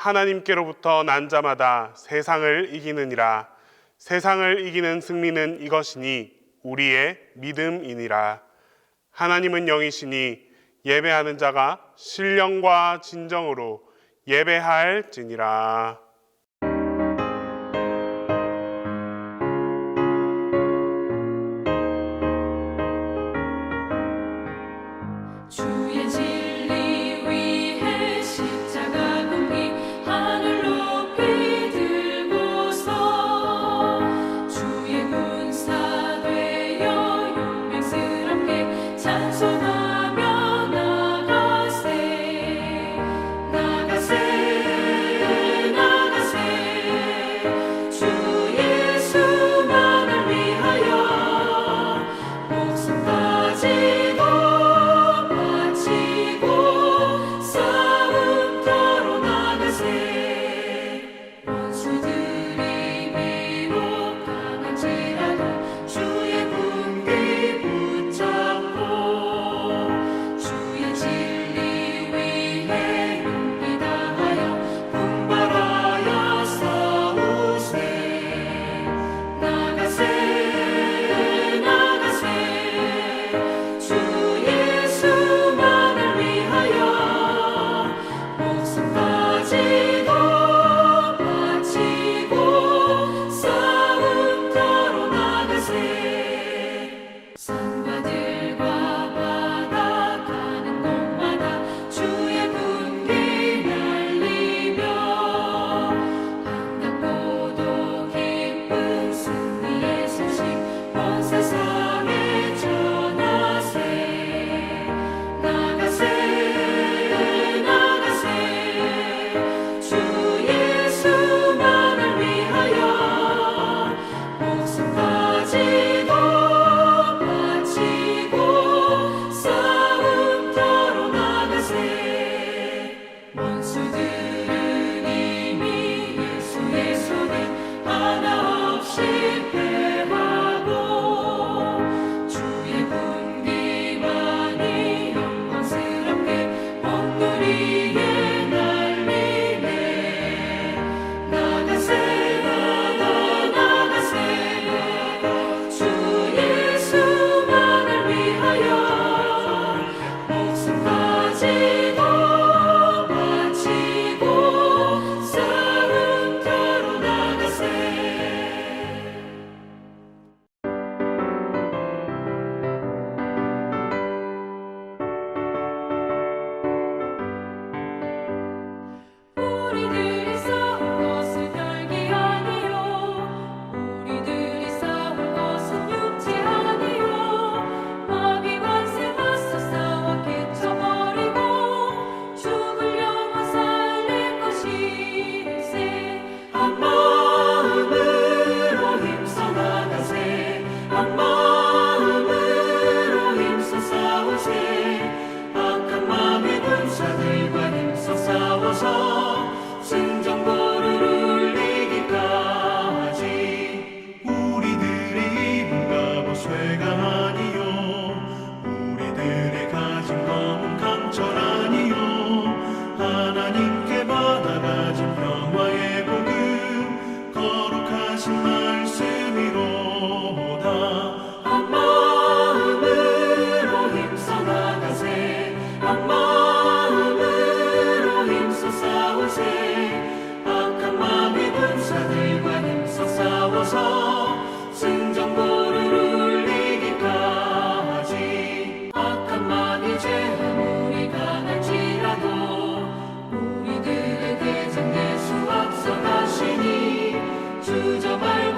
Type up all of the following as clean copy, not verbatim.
하나님께로부터 난 자마다 세상을 이기느니라. 세상을 이기는 승리는 이것이니 우리의 믿음이니라. 하나님은 영이시니 예배하는 자가 신령과 진정으로 예배할지니라. 주의 진리 위해 십자가 굽기 하늘 높이 들고서 주의 군사 되어 용맹스럽게 찬송하며 나가세 나가세 나가세 주 예수만을 위하여 목숨까지도 싸움터로 나가세 원수들이 비록 강할지라도 주의 분기 붙잡고 주의 진리 위해 용기 다하여 분발하여 싸우세 나가세 나가세 주 예수만을 위하여 목숨까지도 바치고 싸움터로 나가세 산과 들과 바다 가는 곳마다 주의 군기 날리며 반갑고도 기쁜 승리의 소식 온 세상에 전하세 나가세 나가세 주 예수만을 위하여 목숨까지도 바치고 싸움터로 나가세 원수들은 이미 예수의 손에 하나 없이 패하고 주의 군기만이 영광스럽게 온누리에 날리네 나가세 나가세 주 예수만을 위하여 목숨까지도 바치고 싸움터로 나가세 우리들이 싸울 것은 혈기 아니요 우리들이 싸울 것은 육체 아니요 마귀 관세 맞서 싸워 깨쳐버리고 죽을 영혼 살릴 것일세 한 마음으로 힘써 나가세 한 마음으로 힘써 싸우세 악한 마귀 군사들과 힘써 싸워서 승전보를 울리기까지 우리들의 힘과 보쇠가 아니요 우리들의 가진 검은 강철 아니요 하나님께 받아가진 평화의 복음 거룩하신 말씀이로다 한 마음으로 힘써 나가세 한 마음으로 힘써 싸우세 악한 마귀 군사들과 힘써 싸워서 승전보를 울리기까지 악한 마귀 죄 아무리 강할지라도 우리들의 대장 예수 앞서 가시니 주저 말고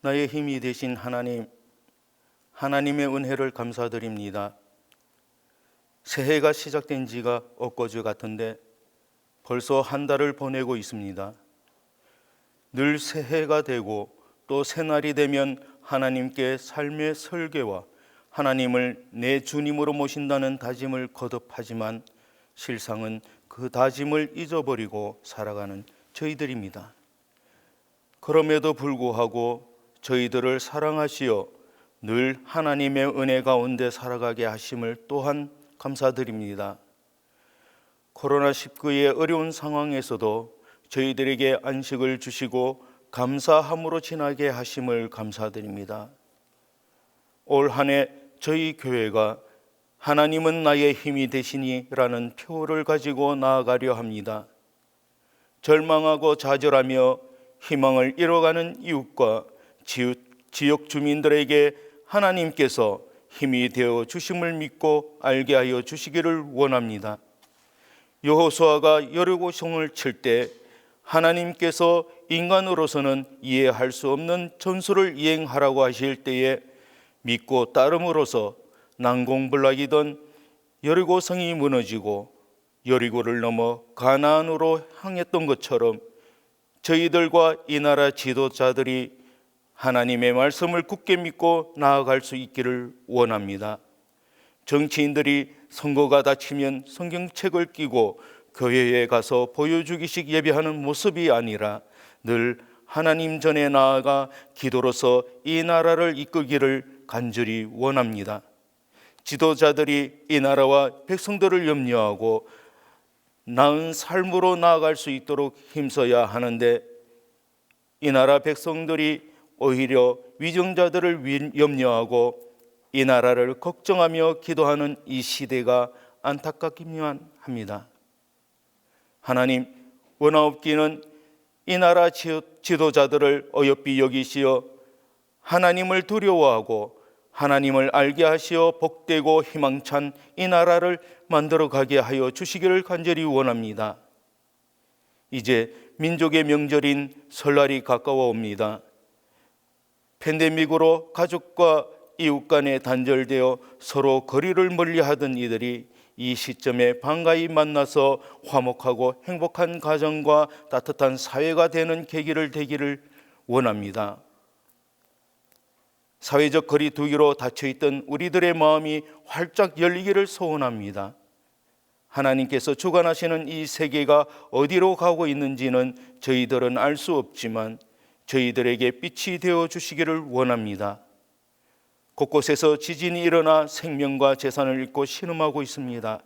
나의 힘이 되신 하나님, 하나님의 은혜를 감사드립니다. 새해가 시작된 지가 엊그제 같은데 벌써 한 달을 보내고 있습니다. 늘 새해가 되고 또 새날이 되면 하나님께 삶의 설계와 하나님을 내 주님으로 모신다는 다짐을 거듭하지만 실상은 그 다짐을 잊어버리고 살아가는 저희들입니다. 그럼에도 불구하고 저희들을 사랑하시어 늘 하나님의 은혜 가운데 살아가게 하심을 또한 감사드립니다. 코로나19의 어려운 상황에서도 저희들에게 안식을 주시고 감사함으로 지나게 하심을 감사드립니다. 올 한 해 저희 교회가 하나님은 나의 힘이 되시니라는 표를 가지고 나아가려 합니다. 절망하고 좌절하며 희망을 잃어가는 이웃과 지역 주민들에게 하나님께서 힘이 되어 주심을 믿고 알게 하여 주시기를 원합니다. 여호수아가 여리고성을 칠 때 하나님께서 인간으로서는 이해할 수 없는 전술을 이행하라고 하실 때에 믿고 따름으로써 난공불락이던 여리고성이 무너지고 여리고를 넘어 가나안으로 향했던 것처럼 저희들과 이 나라 지도자들이 하나님의 말씀을 굳게 믿고 나아갈 수 있기를 원합니다. 정치인들이 선거가 닥치면 성경책을 끼고 교회에 가서 보여주기식 예배하는 모습이 아니라 늘 하나님 전에 나아가 기도로서 이 나라를 이끌기를 간절히 원합니다. 지도자들이 이 나라와 백성들을 염려하고 나은 삶으로 나아갈 수 있도록 힘써야 하는데 이 나라 백성들이 오히려 위정자들을 염려하고 이 나라를 걱정하며 기도하는 이 시대가 안타깝기만 합니다. 하나님, 원하옵기는 이 나라 지도자들을 어여삐 여기시어 하나님을 두려워하고 하나님을 알게 하시어 복되고 희망찬 이 나라를 만들어가게 하여 주시기를 간절히 원합니다. 이제 민족의 명절인 설날이 가까워 옵니다. 팬데믹으로 가족과 이웃 간에 단절되어 서로 거리를 멀리하던 이들이 이 시점에 반가이 만나서 화목하고 행복한 가정과 따뜻한 사회가 되는 계기를 되기를 원합니다. 사회적 거리 두기로 닫혀있던 우리들의 마음이 활짝 열리기를 소원합니다. 하나님께서 주관하시는 이 세계가 어디로 가고 있는지는 저희들은 알 수 없지만 저희들에게 빛이 되어 주시기를 원합니다. 곳곳에서 지진이 일어나 생명과 재산을 잃고 신음하고 있습니다.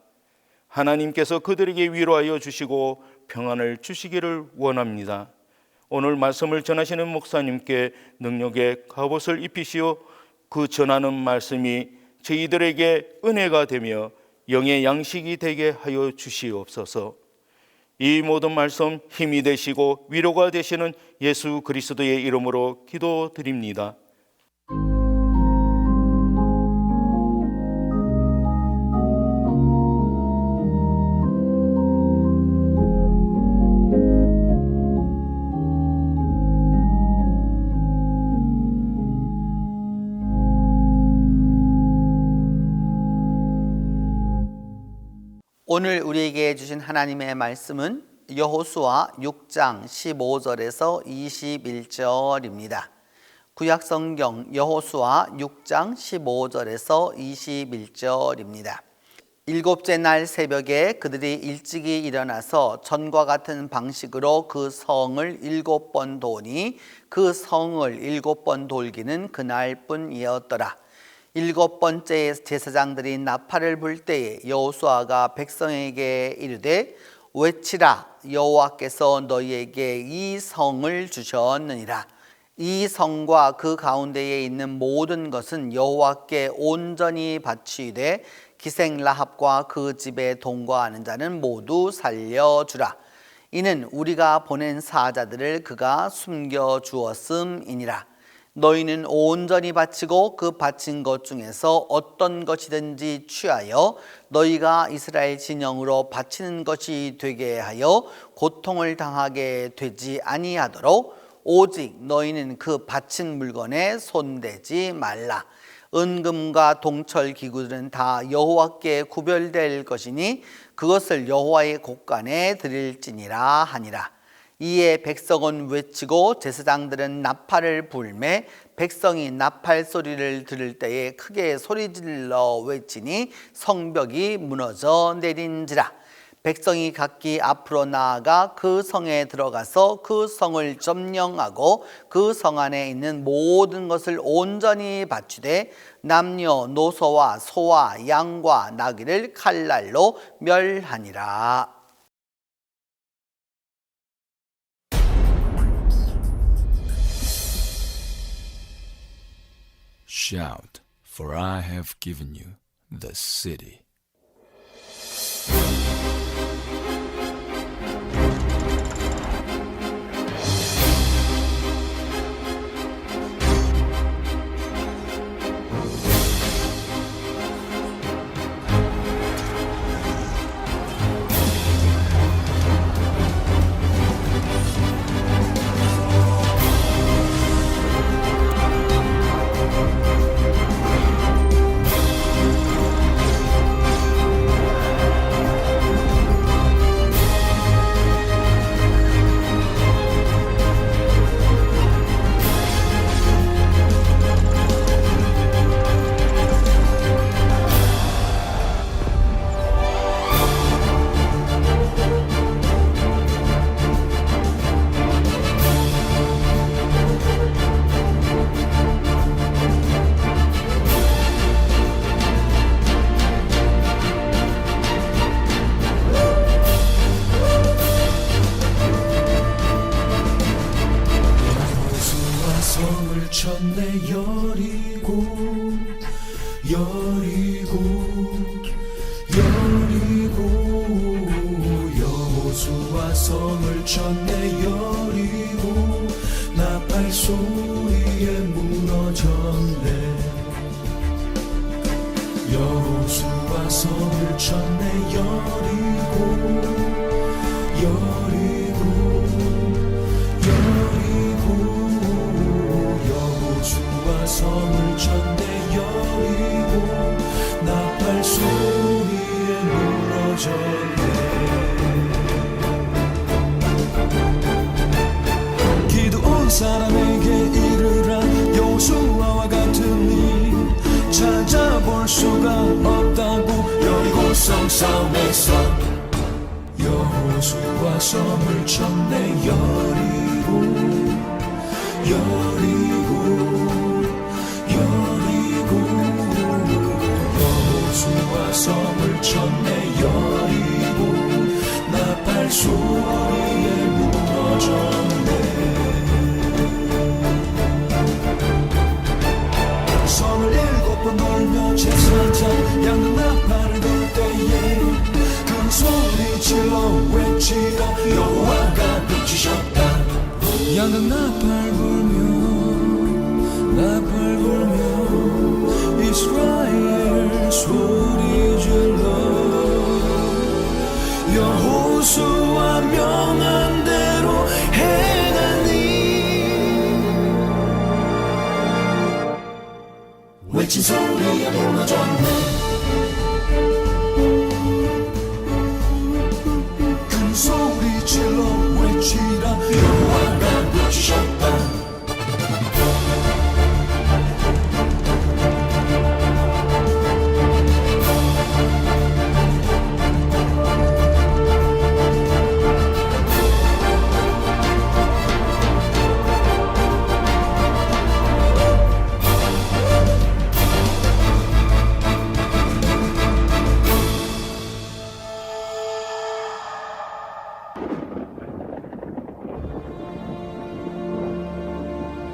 하나님께서 그들에게 위로하여 주시고 평안을 주시기를 원합니다. 오늘 말씀을 전하시는 목사님께 능력의 갑옷을 입히시어 그 전하는 말씀이 저희들에게 은혜가 되며 영의 양식이 되게 하여 주시옵소서. 이 모든 말씀 힘이 되시고 위로가 되시는 예수 그리스도의 이름으로 기도드립니다. 오늘 우리에게 주신 하나님의 말씀은 여호수아 6장 15절에서 21절입니다. 구약성경 여호수아 6장 15절에서 21절입니다. 일곱째 날 새벽에 그들이 일찍이 일어나서 전과 같은 방식으로 그 성을 7번 도니 그 성을 7번 돌기는 그날뿐이었더라. 7번째 제사장들이 나팔을 불 때에 여호수아가 백성에게 이르되 외치라, 여호와께서 너희에게 이 성을 주셨느니라. 이 성과 그 가운데에 있는 모든 것은 여호와께 온전히 바치되 기생라합과 그 집에 동거하는 자는 모두 살려주라. 이는 우리가 보낸 사자들을 그가 숨겨주었음이니라. 너희는 온전히 바치고 그 바친 것 중에서 어떤 것이든지 취하여 너희가 이스라엘 진영으로 바치는 것이 되게 하여 고통을 당하게 되지 아니하도록 오직 너희는 그 바친 물건에 손대지 말라. 은금과 동철 기구들은 다 여호와께 구별될 것이니 그것을 여호와의 곳간에 드릴지니라 하니라. 이에 백성은 외치고 제사장들은 나팔을 불매 백성이 나팔 소리를 들을 때에 크게 소리질러 외치니 성벽이 무너져 내린지라. 백성이 각기 앞으로 나아가 그 성에 들어가서 그 성을 점령하고 그 성 안에 있는 모든 것을 온전히 바치되 남녀노소와 소와 양과 나귀를 칼날로 멸하니라. Shout, for I have given you the city. 성을 쳤네 여리고 여호수아 성을 쳤네 여리고 나팔 소리에 무너졌네. 여호수아 성을 쳤네 여리고 여호수아 성을 쳤네 여리고 나팔 소리에 무너졌네. 기드온 사람에게 이르라 여호수아와 같은 일 찾아볼 수가 없다고. 여리고성 싸움에서 여호수아 성을 쳤네 여리고 여호수아 성을 쳤네 여리고 나팔 소리에 무너졌네. 성을 7번 돌며 제사장 양은 나팔을 불 때에 큰 소리 질러 외치라 여호와가 붙이셨다. 양은 나팔 불며 이스라엘 소리 질러 여호수아 명한 대로 행하니. 외친 소리에 무너졌네. 큰 소리 질러 외치라 여호와가 붙이셨다.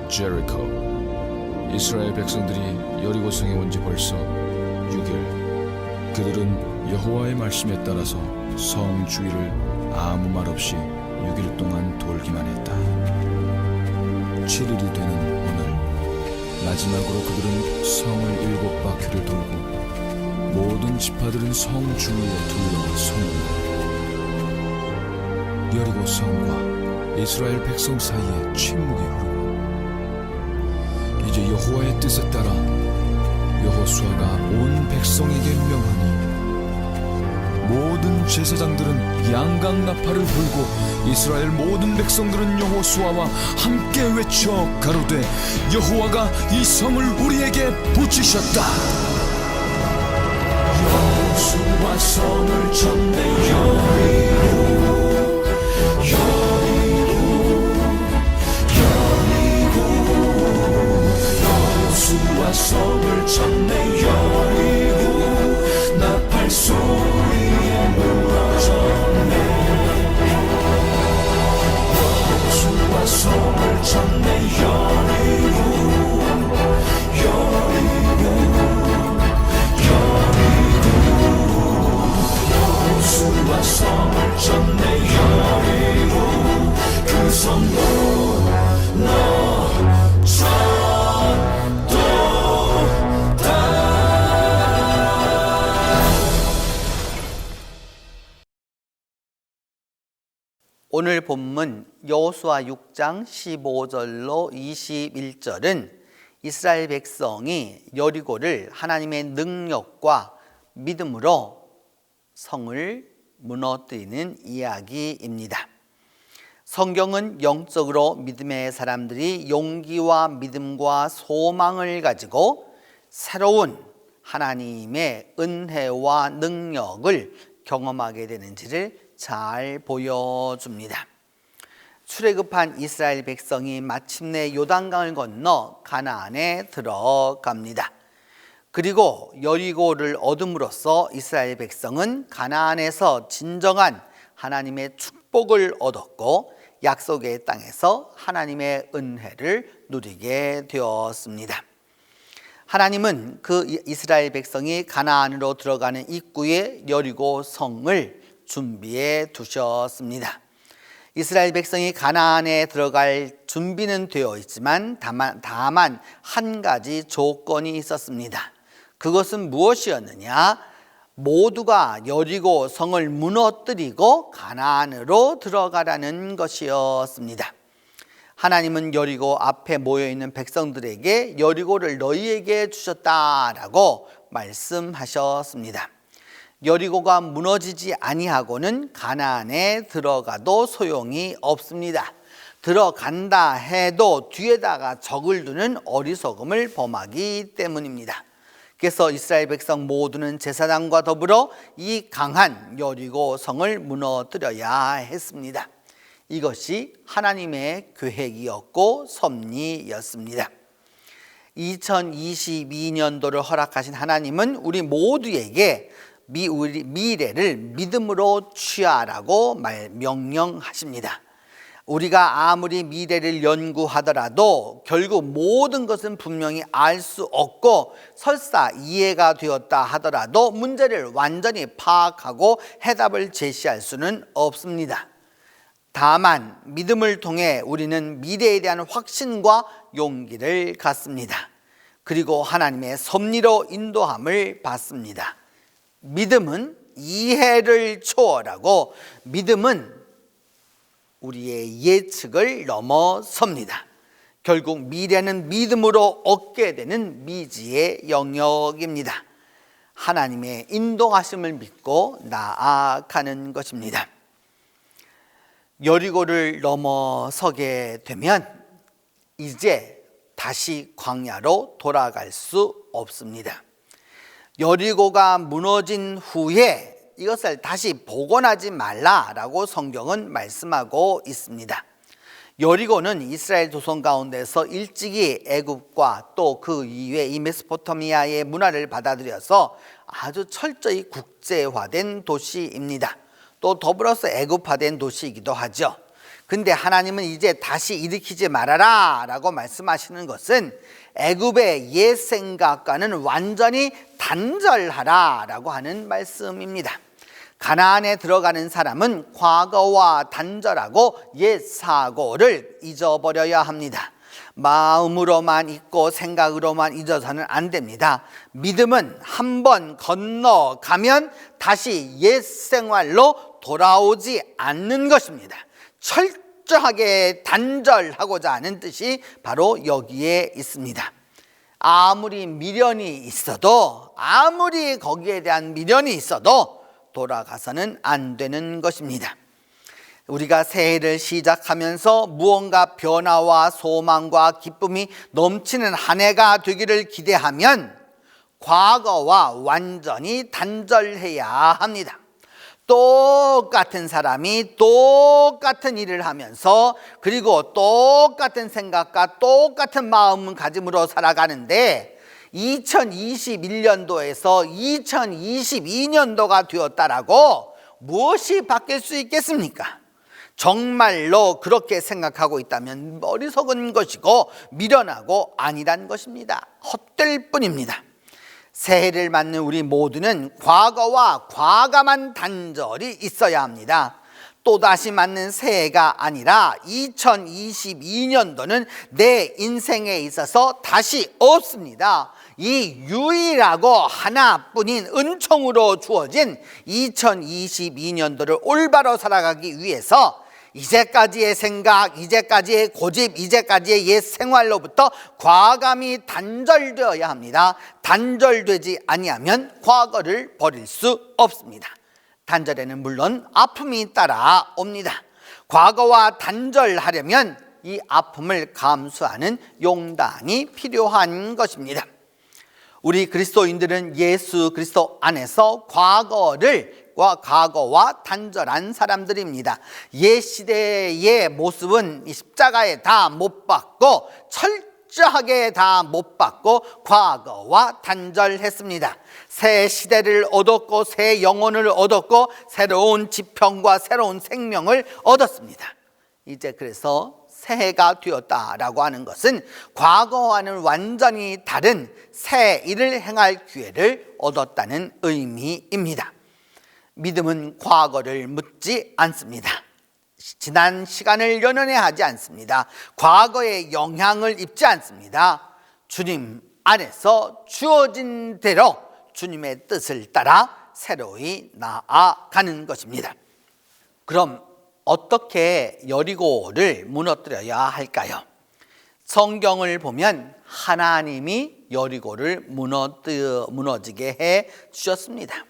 제리코. 이스라엘 백성들이 여리고성에 온 지 벌써 6일. 그들은 여호와의 말씀에 따라서 성 주위를 아무 말 없이 6일 동안 돌기만 했다. 7일이 되는 오늘 마지막으로 그들은 성을 7바퀴를 돌고 모든 지파들은 성 주위에 둘러 서는다. 여리고 성과 이스라엘 백성 사이에 침묵이 흐르고 이제 여호와의 뜻에 따라 여호수아가 온 백성에게 명하니 모든 제사장들은 양각 나팔을 불고 이스라엘 모든 백성들은 여호수아와 함께 외쳐 가로되 여호와가 이 성을 우리에게 붙이셨다. 여호수아 성을 쳤네 여리고 여호수아 성을 쳤네 여리고 나팔 소리에 무너졌네 여호수아 성을 쳤네 여호수아 성을 쳤네 여리고 그 성도 오늘 본문 여호수아 6장 15절로 21절은 이스라엘 백성이 여리고를 하나님의 능력과 믿음으로 성을 무너뜨리는 이야기입니다. 성경은 영적으로 믿음의 사람들이 용기와 믿음과 소망을 가지고 새로운 하나님의 은혜와 능력을 경험하게 되는지를 잘 보여줍니다. 출애굽한 이스라엘 백성이 마침내 요단강을 건너 가나안에 들어갑니다. 그리고 여리고를 얻음으로써 이스라엘 백성은 가나안에서 진정한 하나님의 축복을 얻었고 약속의 땅에서 하나님의 은혜를 누리게 되었습니다. 하나님은 그 이스라엘 백성이 가나안으로 들어가는 입구에 여리고 성을 준비해 두셨습니다. 이스라엘 백성이 가나안에 들어갈 준비는 되어 있지만 다만 한 가지 조건이 있었습니다. 그것은 무엇이었느냐? 모두가 여리고 성을 무너뜨리고 가나안으로 들어가라는 것이었습니다. 하나님은 여리고 앞에 모여있는 백성들에게 여리고를 너희에게 주셨다라고 말씀하셨습니다. 여리고가 무너지지 아니하고는 가나안에 들어가도 소용이 없습니다. 들어간다 해도 뒤에다가 적을 두는 어리석음을 범하기 때문입니다. 그래서 이스라엘 백성 모두는 제사장과 더불어 이 강한 여리고 성을 무너뜨려야 했습니다. 이것이 하나님의 계획이었고 섭리였습니다. 2022년도를 허락하신 하나님은 우리 모두에게 미래를 믿음으로 취하라고 명령하십니다. 우리가 아무리 미래를 연구하더라도 결국 모든 것은 분명히 알 수 없고 설사 이해가 되었다 하더라도 문제를 완전히 파악하고 해답을 제시할 수는 없습니다. 다만 믿음을 통해 우리는 미래에 대한 확신과 용기를 갖습니다. 그리고 하나님의 섭리로 인도함을 받습니다. 믿음은 이해를 초월하고 믿음은 우리의 예측을 넘어섭니다. 결국 미래는 믿음으로 얻게 되는 미지의 영역입니다. 하나님의 인도하심을 믿고 나아가는 것입니다. 여리고를 넘어서게 되면 이제 다시 광야로 돌아갈 수 없습니다. 여리고가 무너진 후에 이것을 다시 복원하지 말라라고 성경은 말씀하고 있습니다. 여리고는 이스라엘 조선 가운데서 일찍이 애굽과 또 그 이외 이 메소포타미아의 문화를 받아들여서 아주 철저히 국제화된 도시입니다. 또 더불어서 애굽화된 도시이기도 하죠. 근데 하나님은 이제 다시 일으키지 말아라 라고 말씀하시는 것은 애굽의 옛 생각과는 완전히 단절하라 라고 하는 말씀입니다. 가나안에 들어가는 사람은 과거와 단절하고 옛 사고를 잊어버려야 합니다. 마음으로만 잊고 생각으로만 잊어서는 안 됩니다. 믿음은 한번 건너가면 다시 옛 생활로 돌아오지 않는 것입니다. 철저하게 단절하고자 하는 뜻이 바로 여기에 있습니다. 아무리 미련이 있어도, 아무리 거기에 대한 미련이 있어도 돌아가서는 안 되는 것입니다. 우리가 새해를 시작하면서 무언가 변화와 소망과 기쁨이 넘치는 한 해가 되기를 기대하면 과거와 완전히 단절해야 합니다. 똑같은 사람이 똑같은 일을 하면서 그리고 똑같은 생각과 똑같은 마음가짐으로 살아가는데 2021년도에서 2022년도가 되었다라고 무엇이 바뀔 수 있겠습니까? 정말로 그렇게 생각하고 있다면 어리석은 것이고 미련하고 아니란 것입니다. 헛될 뿐입니다. 새해를 맞는 우리 모두는 과거와 과감한 단절이 있어야 합니다. 또다시 맞는 새해가 아니라 2022년도는 내 인생에 있어서 다시 없습니다. 이 유일하고 하나뿐인 은총으로 주어진 2022년도를 올바로 살아가기 위해서 이제까지의 생각, 이제까지의 고집, 이제까지의 옛 생활로부터 과감히 단절되어야 합니다. 단절되지 아니하면 과거를 버릴 수 없습니다. 단절에는 물론 아픔이 따라옵니다. 과거와 단절하려면 이 아픔을 감수하는 용단이 필요한 것입니다. 우리 그리스도인들은 예수 그리스도 안에서 과거와 단절한 사람들입니다. 옛 시대의 모습은 십자가에 다 못 박고 철저하게 다 못 박고 과거와 단절했습니다. 새 시대를 얻었고 새 영혼을 얻었고 새로운 지평과 새로운 생명을 얻었습니다. 이제 그래서 새해가 되었다라고 하는 것은 과거와는 완전히 다른 새 일을 행할 기회를 얻었다는 의미입니다. 믿음은 과거를 묻지 않습니다. 지난 시간을 연연해하지 않습니다. 과거에 영향을 입지 않습니다. 주님 안에서 주어진 대로 주님의 뜻을 따라 새로이 나아가는 것입니다. 그럼 어떻게 여리고를 무너뜨려야 할까요? 성경을 보면 하나님이 여리고를 무너지게 해 주셨습니다.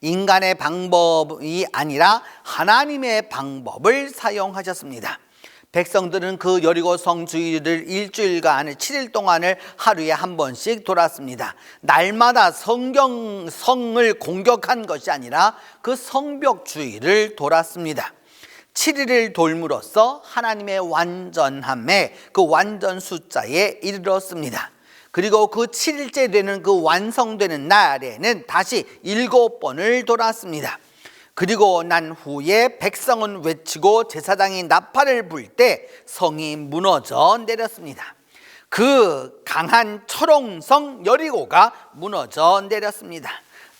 인간의 방법이 아니라 하나님의 방법을 사용하셨습니다. 백성들은 그 여리고 성 주위를 일주일간 7일 동안을 하루에 한 번씩 돌았습니다. 날마다 성을 공격한 것이 아니라 그 성벽 주위를 돌았습니다. 7일을 돌므로써 하나님의 완전함에 그 완전 숫자에 이르렀습니다. 그리고 그 7일째 되는 그 완성되는 날에는 다시 7번을 돌았습니다. 그리고 난 후에 백성은 외치고 제사장이 나팔을 불 때 성이 무너져 내렸습니다. 그 강한 철옹성 여리고가 무너져 내렸습니다.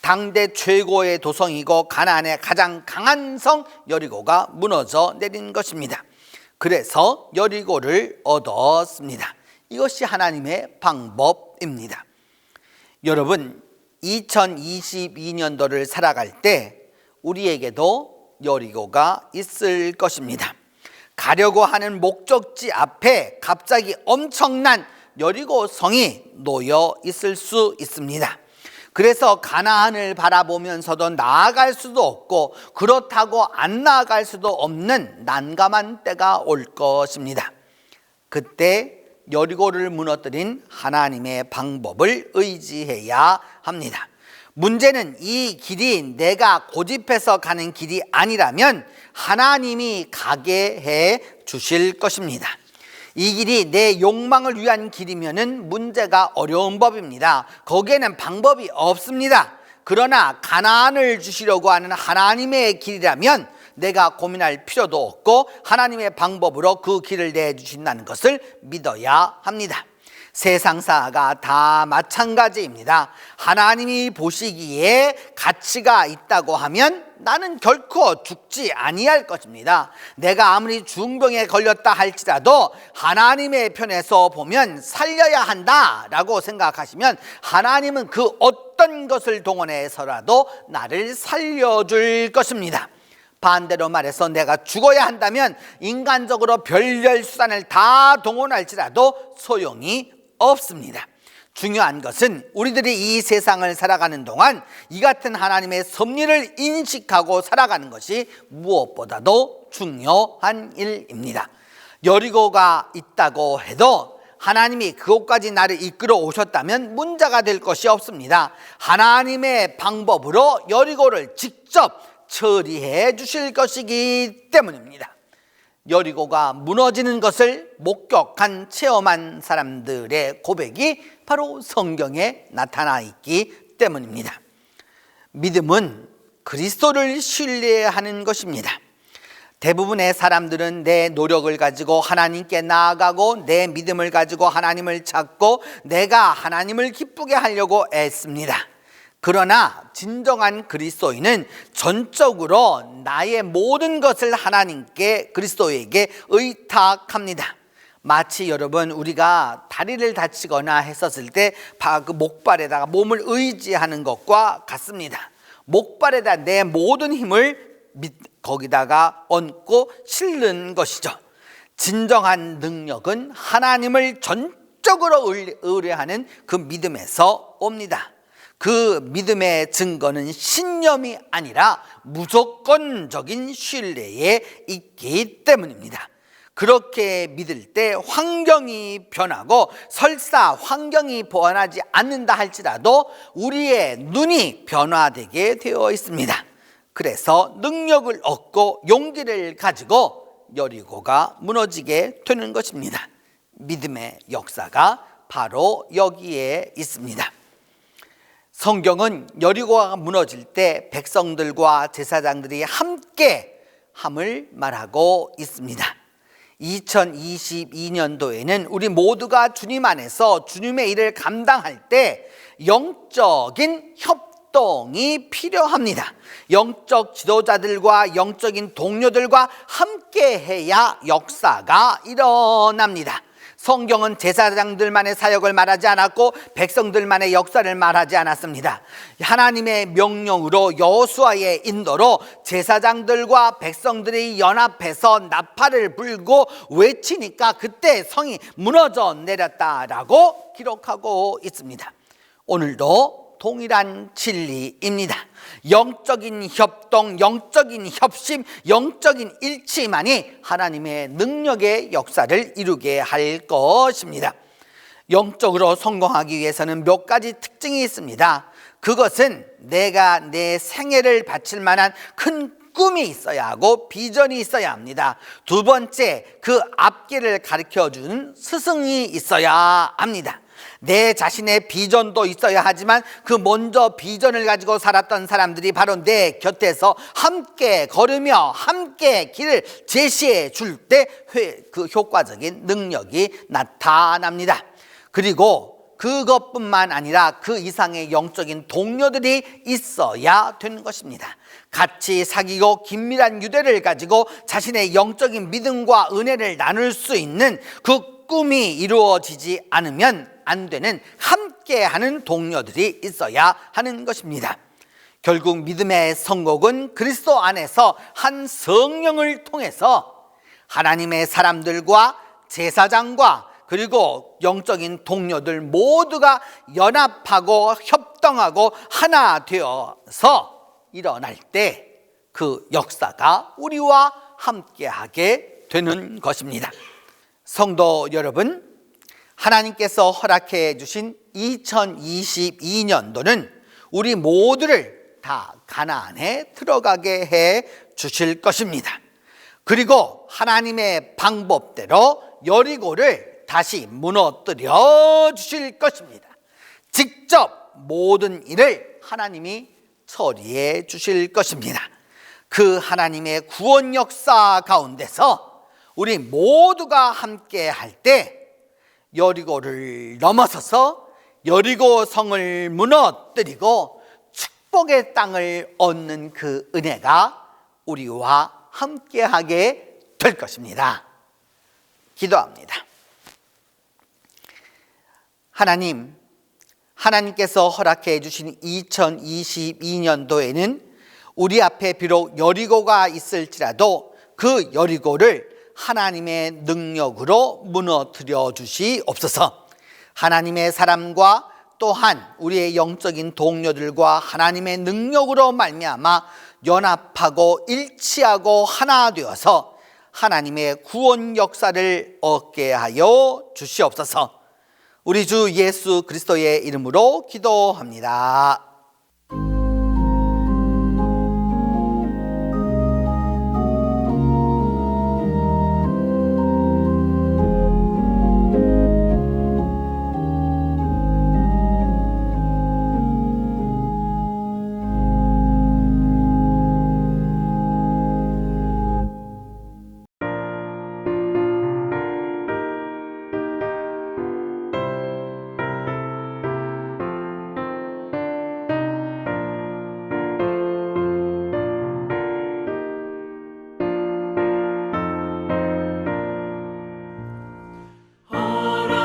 당대 최고의 도성이고 가나안의 가장 강한 성 여리고가 무너져 내린 것입니다. 그래서 여리고를 얻었습니다. 이것이 하나님의 방법입니다. 여러분, 2022년도를 살아갈 때 우리에게도 여리고가 있을 것입니다. 가려고 하는 목적지 앞에 갑자기 엄청난 여리고 성이 놓여 있을 수 있습니다. 그래서 가나안을 바라보면서도 나아갈 수도 없고 그렇다고 안 나아갈 수도 없는 난감한 때가 올 것입니다. 그때 여리고를 무너뜨린 하나님의 방법을 의지해야 합니다. 문제는 이 길이 내가 고집해서 가는 길이 아니라면 하나님이 가게 해 주실 것입니다. 이 길이 내 욕망을 위한 길이면은 문제가 어려운 법입니다. 거기에는 방법이 없습니다. 그러나 가나안을 주시려고 하는 하나님의 길이라면 내가 고민할 필요도 없고 하나님의 방법으로 그 길을 내주신다는 것을 믿어야 합니다. 세상사가 다 마찬가지입니다. 하나님이 보시기에 가치가 있다고 하면 나는 결코 죽지 아니할 것입니다. 내가 아무리 중병에 걸렸다 할지라도 하나님의 편에서 보면 살려야 한다라고 생각하시면 하나님은 그 어떤 것을 동원해서라도 나를 살려줄 것입니다. 반대로 말해서 내가 죽어야 한다면 인간적으로 별별 수단을 다 동원할지라도 소용이 없습니다. 중요한 것은 우리들이 이 세상을 살아가는 동안 이 같은 하나님의 섭리를 인식하고 살아가는 것이 무엇보다도 중요한 일입니다. 여리고가 있다고 해도 하나님이 그곳까지 나를 이끌어 오셨다면 문제가 될 것이 없습니다. 하나님의 방법으로 여리고를 직접 처리해 주실 것이기 때문입니다. 여리고가 무너지는 것을 목격한 체험한 사람들의 고백이 바로 성경에 나타나 있기 때문입니다. 믿음은 그리스도를 신뢰하는 것입니다. 대부분의 사람들은 내 노력을 가지고 하나님께 나아가고 내 믿음을 가지고 하나님을 찾고 내가 하나님을 기쁘게 하려고 애씁니다. 그러나 진정한 그리스도인은 전적으로 나의 모든 것을 하나님께 그리스도에게 의탁합니다. 마치 여러분 우리가 다리를 다치거나 했었을 때 그 목발에다가 몸을 의지하는 것과 같습니다. 목발에다 내 모든 힘을 거기다가 얹고 실는 것이죠. 진정한 능력은 하나님을 전적으로 의뢰하는 그 믿음에서 옵니다. 그 믿음의 증거는 신념이 아니라 무조건적인 신뢰에 있기 때문입니다. 그렇게 믿을 때 환경이 변하고 설사 환경이 변하지 않는다 할지라도 우리의 눈이 변화되게 되어 있습니다. 그래서 능력을 얻고 용기를 가지고 여리고가 무너지게 되는 것입니다. 믿음의 역사가 바로 여기에 있습니다. 성경은 여리고가 무너질 때 백성들과 제사장들이 함께 함을 말하고 있습니다. 2022년도에는 우리 모두가 주님 안에서 주님의 일을 감당할 때 영적인 협동이 필요합니다. 영적 지도자들과 영적인 동료들과 함께 해야 역사가 일어납니다. 성경은 제사장들만의 사역을 말하지 않았고 백성들만의 역사를 말하지 않았습니다. 하나님의 명령으로 여호수아의 인도로 제사장들과 백성들이 연합해서 나팔을 불고 외치니까 그때 성이 무너져 내렸다라고 기록하고 있습니다. 오늘도 동일한 진리입니다. 영적인 협동, 영적인 협심, 영적인 일치만이 하나님의 능력의 역사를 이루게 할 것입니다. 영적으로 성공하기 위해서는 몇 가지 특징이 있습니다. 그것은 내가 내 생애를 바칠 만한 큰 꿈이 있어야 하고 비전이 있어야 합니다. 두 번째, 그 앞길을 가르쳐주는 스승이 있어야 합니다. 내 자신의 비전도 있어야 하지만 그 먼저 비전을 가지고 살았던 사람들이 바로 내 곁에서 함께 걸으며 함께 길을 제시해 줄 때 그 효과적인 능력이 나타납니다. 그리고 그것뿐만 아니라 그 이상의 영적인 동료들이 있어야 되는 것입니다. 같이 사귀고 긴밀한 유대를 가지고 자신의 영적인 믿음과 은혜를 나눌 수 있는 그 꿈이 이루어지지 않으면 안 되는 함께하는 동료들이 있어야 하는 것입니다. 결국 믿음의 성공은 그리스도 안에서 한 성령을 통해서 하나님의 사람들과 제사장과 그리고 영적인 동료들 모두가 연합하고 협동하고 하나 되어서 일어날 때 그 역사가 우리와 함께하게 되는 것입니다. 성도 여러분, 하나님께서 허락해 주신 2022년도는 우리 모두를 다 가나안에 들어가게 해 주실 것입니다. 그리고 하나님의 방법대로 여리고를 다시 무너뜨려 주실 것입니다. 직접 모든 일을 하나님이 처리해 주실 것입니다. 그 하나님의 구원 역사 가운데서 우리 모두가 함께 할 때 여리고를 넘어서서 여리고 성을 무너뜨리고 축복의 땅을 얻는 그 은혜가 우리와 함께하게 될 것입니다. 기도합니다. 하나님께서 허락해 주신 2022년도에는 우리 앞에 비록 여리고가 있을지라도 그 여리고를 하나님의 능력으로 무너뜨려 주시옵소서. 하나님의 사람과 또한 우리의 영적인 동료들과 하나님의 능력으로 말미암아 연합하고 일치하고 하나 되어서 하나님의 구원 역사를 얻게 하여 주시옵소서. 우리 주 예수 그리스도의 이름으로 기도합니다.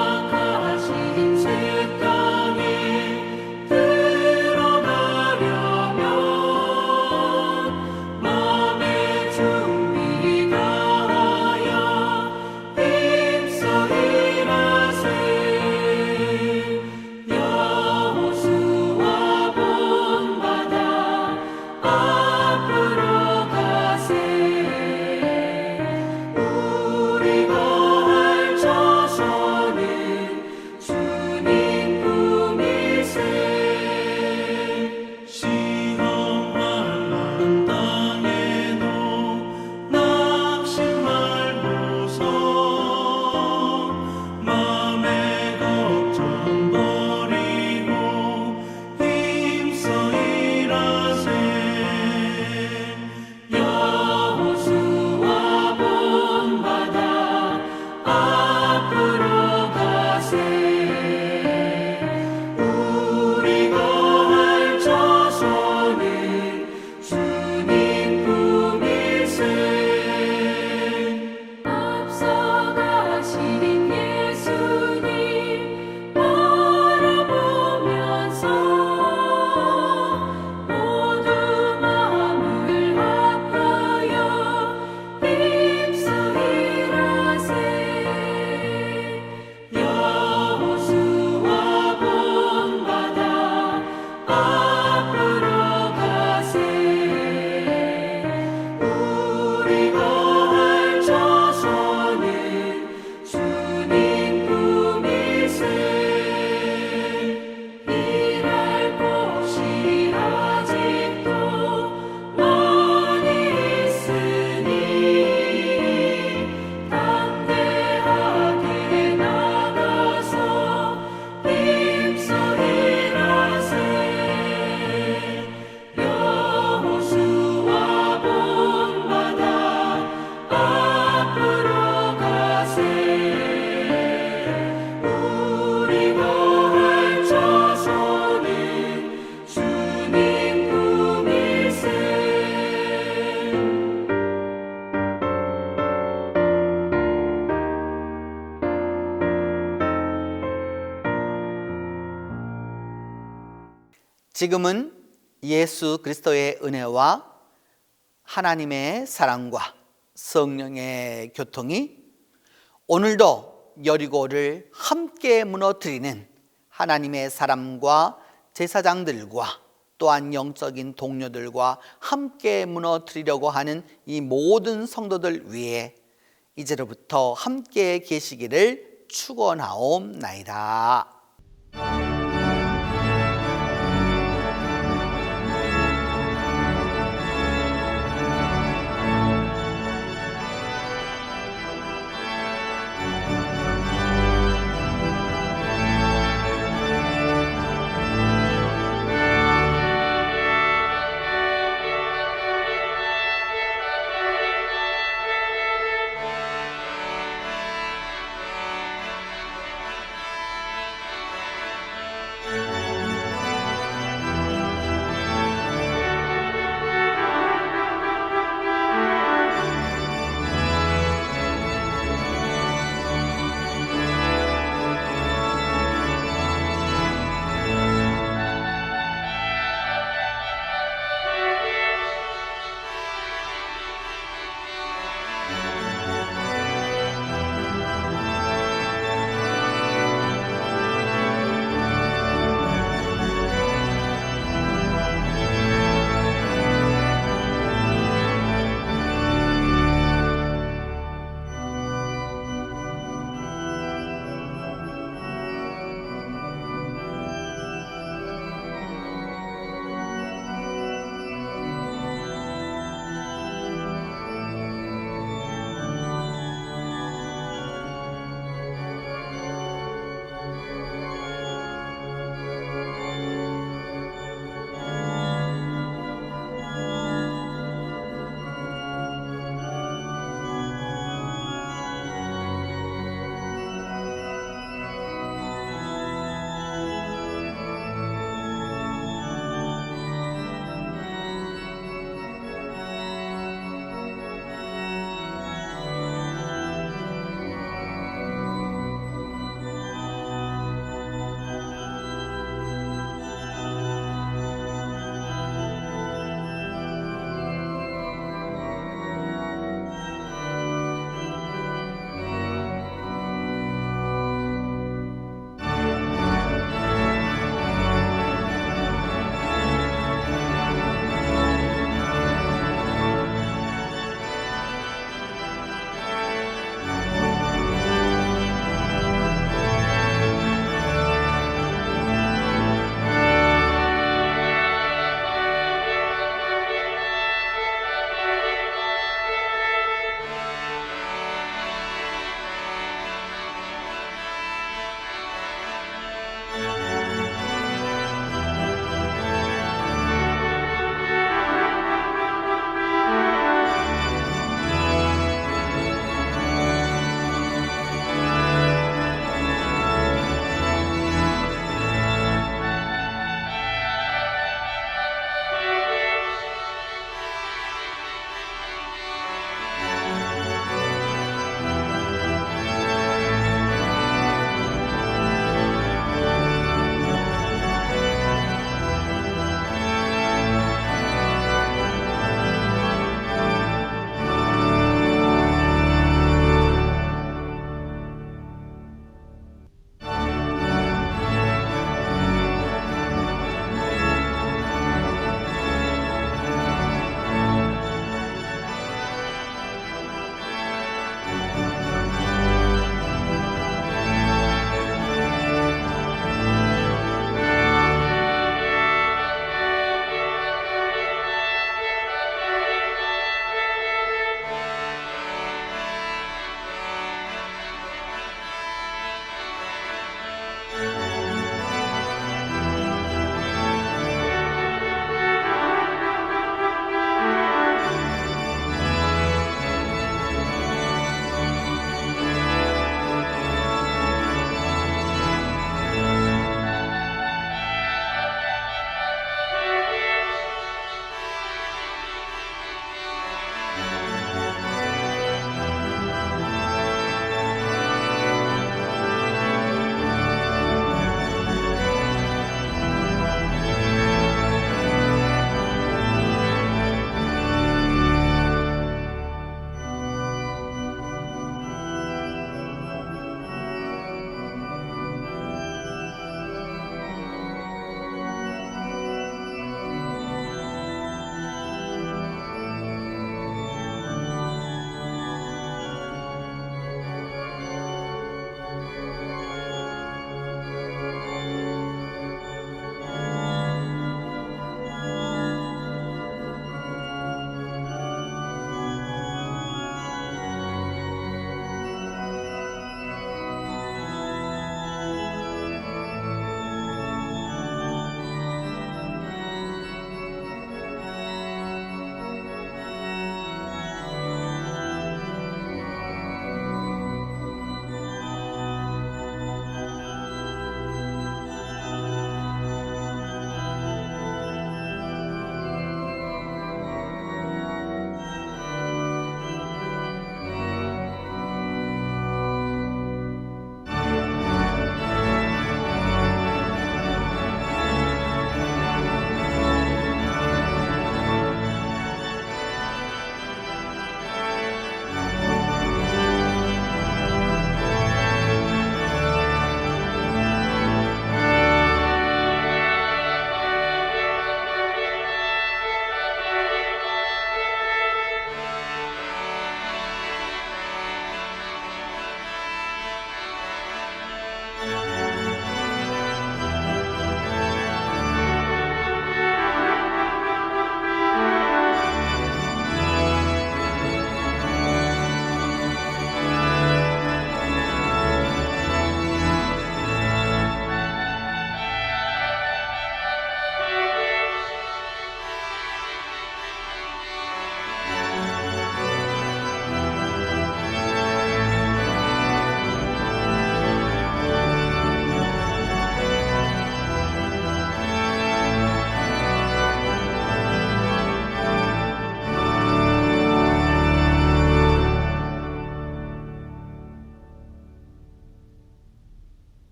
허락하신 새 땅에 들어가려면 마음의 준비 다하여 힘써 일하세. 여호수아 본받아 앞으로 가세. 우리가 할 자손은 주님 품일세. 시험할 땅에도 낙심 말고서 맘의 걱정 버리고 힘써 일하세. 여호수아 본받아 앞으로 가세. 우리가 할 자손은 주님 품일세. 앞서가신 예수님 바라보면서 모두 마음을 합하여 힘써 일하세. 여호수아 본받아 앞으로 가세. 우리가 할 자손은 주님 품일세. 일할 곳이 아직도 많이 있으니 담대하게 나가서 힘써 일하세. 여호수아 본받아 앞으로 가세. 우리가 할 자손은 주님 품일세. 지금은 예수 그리스도의 은혜와 하나님의 사랑과 성령의 교통이 오늘도 여리고를 함께 무너뜨리는 하나님의 사람과 제사장들과 또한 영적인 동료들과 함께 무너뜨리려고 하는 이 모든 성도들 위해 이제로부터 함께 계시기를 축원하옵나이다.